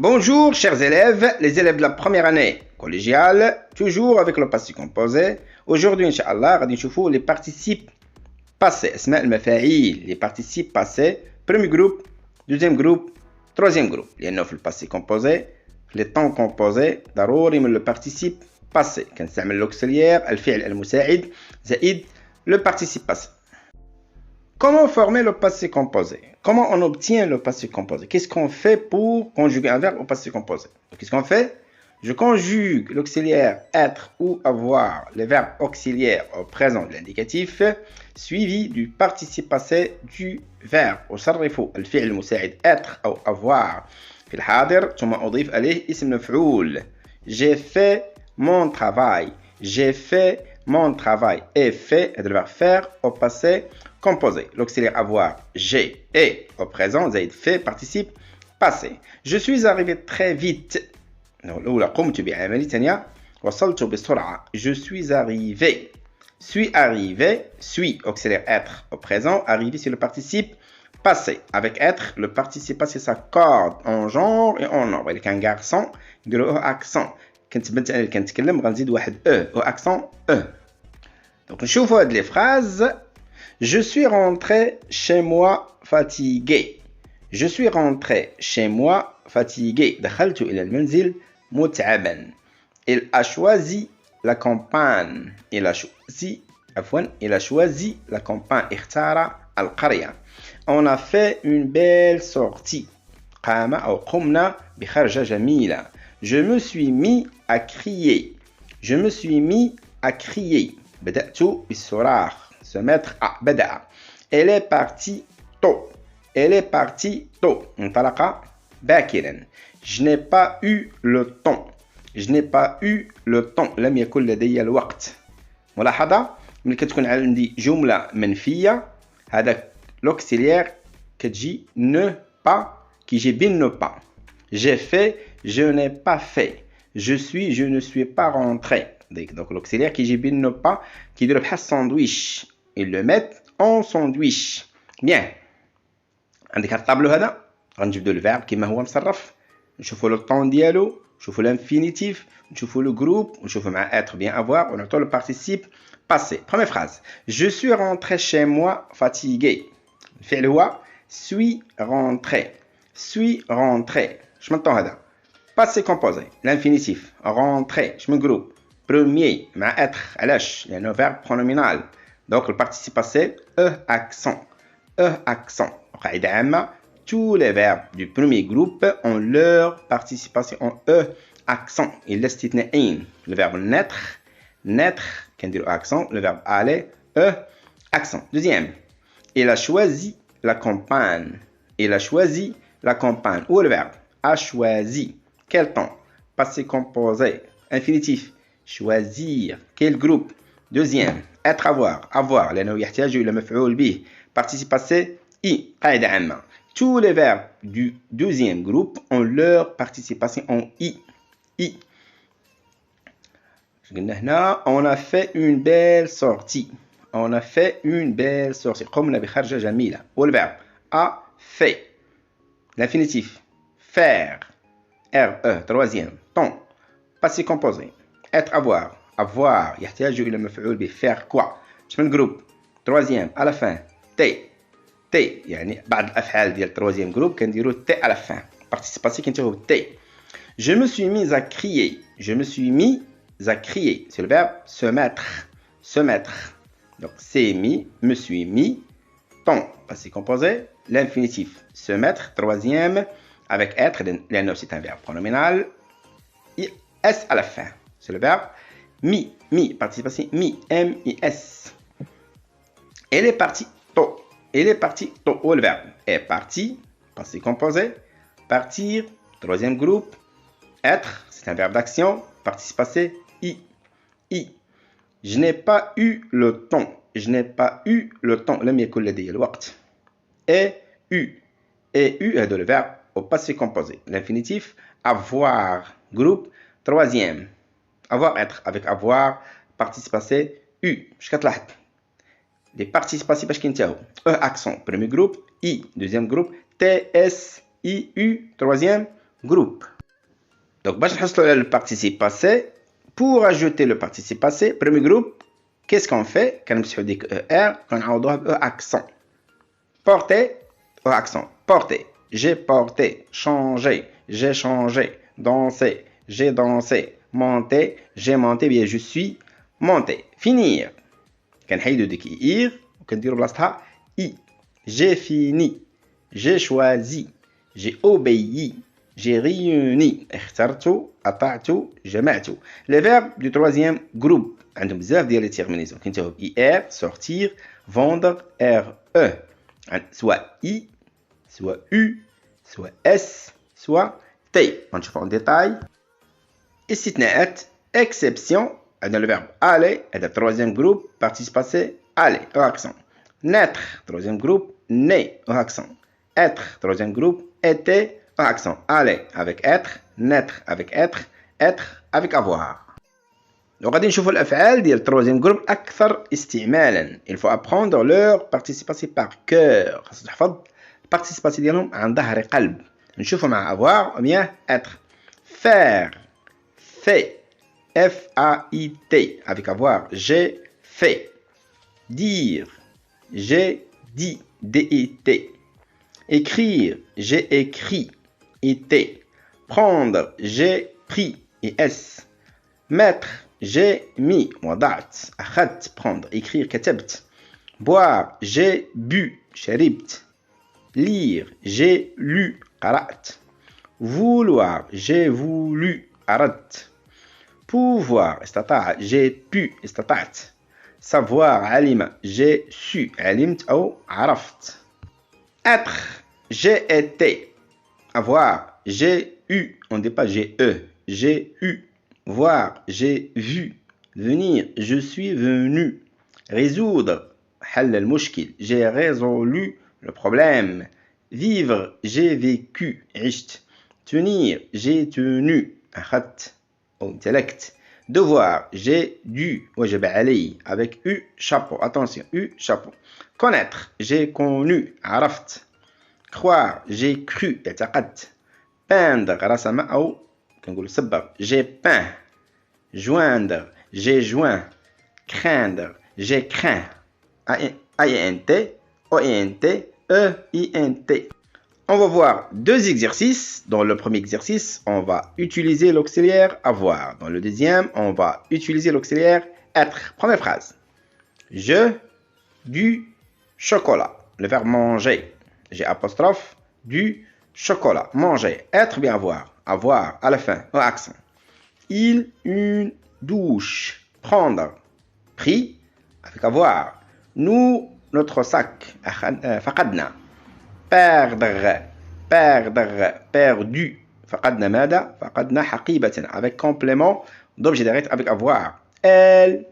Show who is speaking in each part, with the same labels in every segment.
Speaker 1: Bonjour chers élèves, les élèves de la première année collégiale, toujours avec le passé composé. Aujourd'hui, Inch'Allah, غادي نشوفوا les participes passés, اسماء المفاعيل, les participes passés, premier groupe, deuxième groupe, troisième groupe. لأنه في الباسي composé, في les temps composés, ضروري من le participe passé. كنستعمل l'auxiliaire, الفعل المساعد, زائد le participe passé. Comment former le passé composé? Comment on obtient le passé composé? Qu'est-ce qu'on fait pour conjuguer un verbe au passé composé? Qu'est-ce qu'on fait? Je conjugue l'auxiliaire être ou avoir, les verbes auxiliaires au présent de l'indicatif, suivi du participe passé du verbe. أصرف الفعل المساعد être أو avoir في الحاضر ثم أضيف عليه اسم مفعول. J'ai fait mon travail. J'ai fait mon travail. Et fait est le verbe faire au passé composé. L'auxiliaire avoir, j'ai et au présent, zaïd fait, participe passé. Je suis arrivé très vite. الأولى قمت بعملي الثانية وصلت بسرعة. Je suis arrivé. Suis arrivé. Suis auxiliaire être au présent. Arrivé c'est le participe passé. Avec être, le participe passé s'accorde en genre et en nombre. Il y a un garçon, il y a un accent. كنت بنت انا اللي كنتكلم غنزيد واحد او accent e. Donc نشوفوا هاد les phrases. Je suis rentré chez moi fatigué. Je suis rentré chez moi fatigué. دخلت إلى المنزل متعبا. Il a choisi la campagne. Il a choisi la campagne. اختار القرية. On a fait une belle sortie. قام أو قمنا بخرجة جميلة. Je me suis mis à crier. Je me suis mis à crier. بدأت بالصراخ. Se mettre à بدأ. Elle est partie tôt. Elle est partie tôt. انطلق باكرا. Je n'ai pas eu le temps. Je n'ai pas eu le temps. لم يكن لدي الوقت. ملاحظة ملي كتكون عندي جملة منفية هذا l'auxiliaire كتجي ne pas كيجي بين ne pas. J'ai fait, je n'ai pas fait. Je suis, je ne suis pas rentré. Donc l'auxiliaire qui جي بين ne pas كيديروا بحال sandwich. Ils le mettent en sandwich. Bien. عندك هاد الطابلو هذا غنجبدو الفيرب كما هو مصرف نشوفوا لو طون ديالو نشوفوا الانفينيتيف نشوفوا لو جروب ونشوفوا مع être bien avoir ونعطيو لو participe passé. Première phrase. Je suis rentré chez moi fatigué. الفعل هو suis rentré. Suis rentré. شمن الطون هذا passé composé l'infinitif rentré شمن جروب premier مع être علاش لانه verbe pronominal. Donc le participe passé accent. Accent. قاعدة عامة tous les verbes du premier groupe ont leur participation en accent. Il laisse الاستثناءين. Le verbe naître كنديرو accent. Le verbe aller accent. Deuxième. Il a choisi la campagne. Il a choisi la campagne. Où est le verbe a choisi. Quel temps? Passé composé. Infinitif. Choisir. Quel groupe? Deuxième. Être avoir لأنه يحتاج إلى مفعول به. Participe passé I. قاعدة عامة. Tous les verbes du deuxième groupe ont leur participation en I. قلنا هنا on a fait une belle sortie. On a fait une belle sortie. قمنا بخرجة جميلة. والverbe a fait. L'infinitif faire. RE. Troisième. Temps. Passé composé. Être avoir يحتاج إلى مفعول به. Faire quoi? شمن groupe. Troisième. À la fin. T يعني بعض الأفعال ديال troisième groupe كنديرو T à la fin. Participe passé كنتيرو T. Je me suis mis à crier. Je me suis mis à crier. C'est le verbe se mettre. Se mettre. Donc c'est mis, me suis mis. Ton passé composé. L'infinitif se mettre. Troisième avec être. لأنه c'est un verbe pronominal. S à la fin. C'est le verbe mi. Participe passé mi. M-I-S. Elle est partie tôt. Il est parti tôt. Où le verbe est parti, passé composé, partir, troisième groupe, être, c'est un verbe d'action, participe passé, I. Je n'ai pas eu le temps. Je n'ai pas eu le temps. لم يكن لدي الوقت. Et eu est le verbe au passé composé. L'infinitif avoir, groupe, troisième. Avoir être avec avoir, participe passé, U. شكون تلاحظ les participes passifs باش كينتهوا accent premier groupe I deuxième groupe T S I U troisième groupe. Donc, باش نحصلوا على le participe passé, pour ajouter le participe passé, premier groupe, qu'est-ce qu'on fait? كنمسحوا ديك ER, كنعوضوها ب E accent. Porter, E accent. Porter. J'ai porté, changé, j'ai changé, dansé, j'ai dansé, monté, j'ai monté, bien je suis monté. Finir. كنحيدو ديك ir وكنديرو بلاصتها i. J'ai fini, j'ai choisi, j'ai obéi, j'ai réuni. اخترت, أطعت, جمعت. Les verbes du troisième groupe عندهم بزاف ديال لي terminaisons كينتهوا ب ir, sortir, vendre, re. Soit i, soit U, soit S, soit T. On va en détail. استثناءات, exception, dans le verbe aller, et le troisième groupe, participe passé, aller, au accent. Naître, troisième groupe, né, au accent. Être, troisième groupe, était, au accent. Aller avec être, naître avec être avec avoir. وغادي نشوفوا الافعال ديال التروزيام جروب اكثر استعمالا. il faut apprendre leur participe par cœur. خاصك تحفظ البارتيسيباسي ديالهم عن ظهر قلب. نشوفوا مع avoir ou bien être. faire, fait, f a i t avec avoir, j'ai fait. dire, j'ai dit, d i t. écrire, j'ai écrit, i t. prendre, j'ai pris, i s. mettre, j'ai mis, وضعت, أخذت, prendre, écrire, كتبت. boire, j'ai bu, شربت. lire, j'ai lu, قرأت. vouloir, j'ai voulu, أردت. pouvoir, استطاع, j'ai pu, استطعت. savoir, علم, j'ai su, علمت أو عرفت. être, j'ai été. avoir, j'ai eu, on ne dit pas j'ai j'ai eu. voir, j'ai vu. venir, je suis venu. résoudre, حل المشكل, j'ai résolu le problème. vivre, j'ai vécu, عشت. tenir, j'ai tenu, أخذت أو امتلكت. devoir, j'ai dû, وجب علي, avec U, chapeau, attention, U, chapeau. connaître, j'ai connu, عرفت. croire, j'ai cru, اعتقدت. peindre, رسم أو كنقول صبغ, j'ai peint. joindre, j'ai joint. craindre, j'ai craint. A-I-N-T, O-I-N-T, E-I-N-T. On va voir deux exercices. Dans le premier exercice, on va utiliser l'auxiliaire avoir. Dans le deuxième, on va utiliser l'auxiliaire être. Première phrase. Je, du chocolat. Le verbe manger. J'ai apostrophe, du chocolat. Manger. Être, bien avoir. Avoir, à la fin, au accent. Il, une douche. Prendre. Pris, avec avoir. Nous, notre sac. فقدنا. perdre, perdre, perdu. فقدنا ماذا؟ فقدنا حقيبة. Avec complément d'objet direct avec avoir. Elle,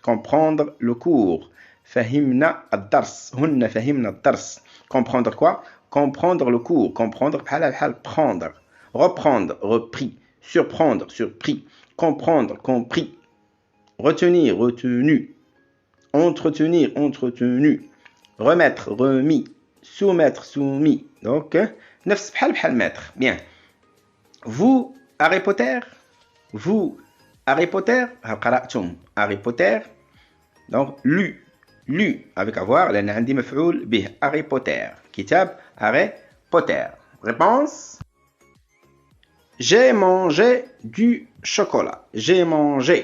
Speaker 1: comprendre le cours. فهمنا الدرس. هن فهمنا الدرس. comprendre quoi? comprendre le cours. comprendre بحال prendre. reprendre, repris. surprendre, surpris. comprendre, compris. retenir, retenu. entretenir, entretenu. remettre, remis. soumettre, soumis. Donc, نفس بحال mettre. Bien. Vous, Harry Potter. Vous, Harry Potter. قرأتم Harry Potter. Donc, lu. lu avec avoir لأن عندي مفعول به. Harry Potter. كتاب Harry Potter. Réponse. J'ai mangé du chocolat. J'ai mangé.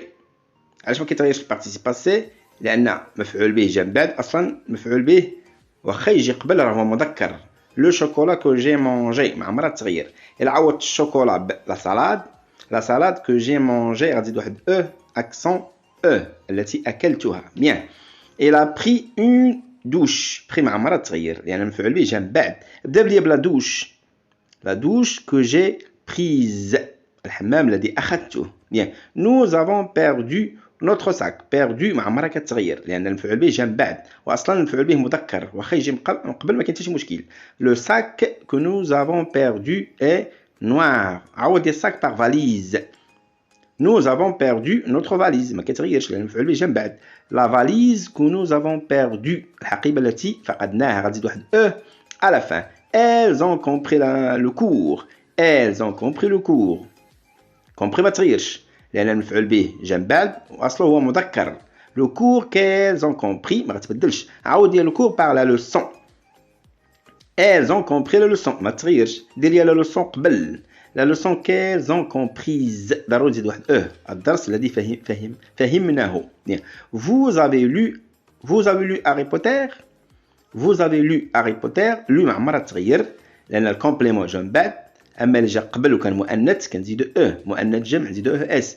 Speaker 1: علاش ما كيتغيرش البارتيسيب passé؟ لأن مفعول به جا من بعد أصلا مفعول به واخا يجي قبل راه هو مذكر. لو شوكولا كو جي مونجي ما عمرها تغير. الا عوضت الشوكولا لا سالاد كو جي مونجي غادي تزيد واحد او اكسون او التي اكلتها. بيان. الا بري اون دوش. بري ما عمرها تغير لان المفعول به جا من بعد. بدا بلي بلا دوش. لا دوش كو جي بريز. الحمام الذي اخذته. بيان. nous avons perdu notre sac. perdu ما عمرها كتغير لان المفعول به جا من بعد واصلا المفعول به مذكر واخا يجي من قبل ما كاين حتى شي مشكل. le sac que nous avons perdu est noir. عوض ديال sac par valise. nous avons perdu notre valise ما كتغيرش لان المفعول به جا من بعد. la valise que nous avons perdu الحقيبه التي فقدناها غتزيد واحد او à la fin. elles ont compris le cours. elles ont compris le cours. compris ما تغيرش لأن المفعول به جا من بعد وأصله هو مذكر. le cours qu'elles ont compris ما غتبدلش عاود ديال le cours par la leçon. elles ont compris la leçon ما تغيرش دير ليا la leçon قبل. la leçon qu'elles ont comprise ضروري تزيد واحد الدرس الذي فهمناه. vous avez lu Harry Potter. vous avez lu Harry Potter. lu ما عمرها تغير لأن الكومبليمون جا من بعد. أما اللي جا قبل وكان مؤنث كنزيدو مؤنث جمع نزيدو اس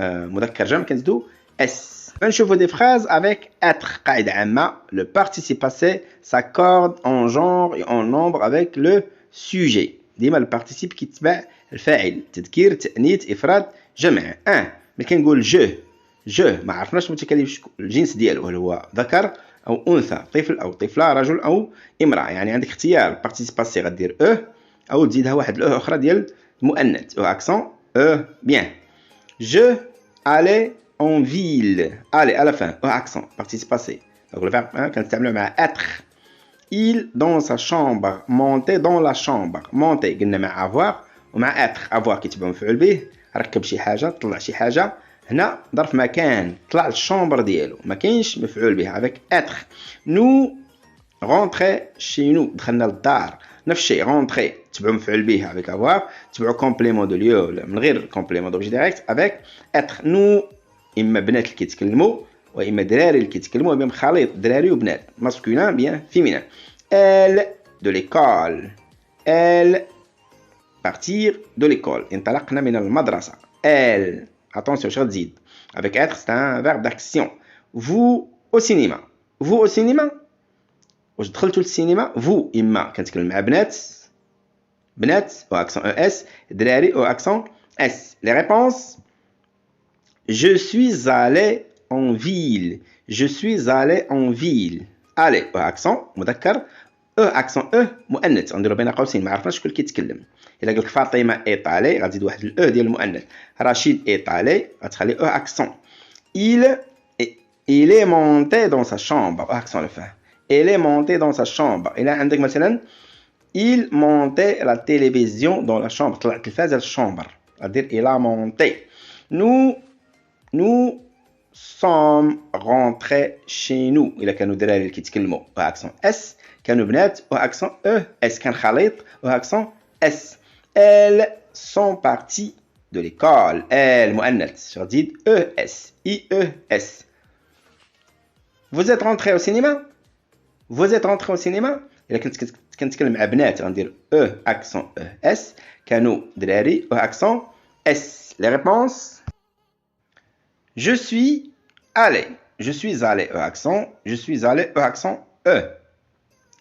Speaker 1: مذكر جمع كنزيدو اس. نشوفو دي phrases avec être. قاعدة عامة le participe passé s'accorde en genre et en nombre avec le sujet. ديما البارتيسيب كيتبع الفاعل تذكير تأنيث إفراد جمع. ملي كنقول جو ما عرفناش متكلم الجنس ديالو هل هو ذكر أو أنثى طفل أو طفلة رجل أو امرأة. يعني عندك اختيار البارتيسيب باسي غدير أو تزيدها واحد أخرى ديال المؤنث accent bien. je allais en ville. allez à la fin accent participe passé. donc le verbe كنستعملوه مع être. il dans sa chambre. monter dans la chambre. monter قلنا مع avoir ومع être. avoir كيتبع مفعول به ركب شي حاجة طلع شي حاجة. هنا ظرف مكان طلع الشامبر ديالو ما كاينش مفعول به avec être. nous rentrer chez nous دخلنا للدار. نفس الشيء rentrer تبعو مفعول به avec avoir تبعو complément de lieu من غير complément d'objet direct avec être. nous إما بنات اللي كيتكلموا وإما دراري اللي كيتكلموا بهم خليط دراري وبنات masculin bien féminin. elle de l'école. elle partir de l'école. انطلقنا من المدرسة. elle attention شغل تزيد avec être c'est un verbe d'action. vous au cinéma. vous au cinéma واش دخلتوا للسينما. vous إما كنتكلم مع بنات au accent es دراري au accent s. les réponses je suis allé en ville. je suis allé en ville. allé au accent مذكر accent مؤنث نديرو بين قوسين ما عرفناش شكون كيتكلم. الا قالك فاطمه ايطالي غتزيد واحد ديال المؤنث. رشيد ايطالي غتخلي accent. il est monté dans sa chambre accent le fin. il est monté dans sa chambre. إلا عندك مثلا il montait la télévision dans la chambre طلع التلفاز الشامبر غدير il a monté. nous sommes rentrés chez nous. إلا كانوا دراري اللي كيتكلموا accent s كانوا بنات accent es كان خليط accent s. elles sont parties de l'école. elles مؤنث غتزيد es. vous êtes rentrés au cinéma. vous êtes rentrés au cinéma. إلا كنتكلم مع بنات غندير accent es كانوا دراري accent s. les réponses je suis allé. je suis allé accent. je suis allé accent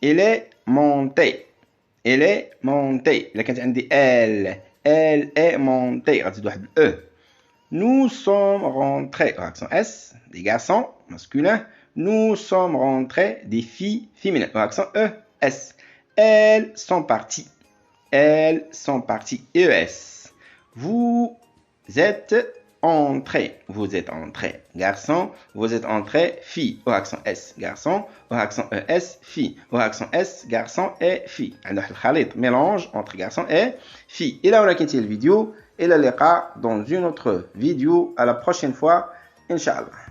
Speaker 1: il est monté. il est monté. إلا كانت عندي elle est montée غتزيد واحد nous sommes rentrés accent s des garçons masculins. nous sommes rentrés des filles féminines accent es. elles sont parties. elles sont parties es. vous êtes entrés. vous êtes entrés garçon. vous êtes entrés fille accent s garçon accent es fille accent s garçon et fille. عندنا واحد الخليط mélange entre garçon et fille. إلى هنا كنتهي الفيديو. إلى اللقاء dans une autre vidéo. à la prochaine fois إن شاء الله.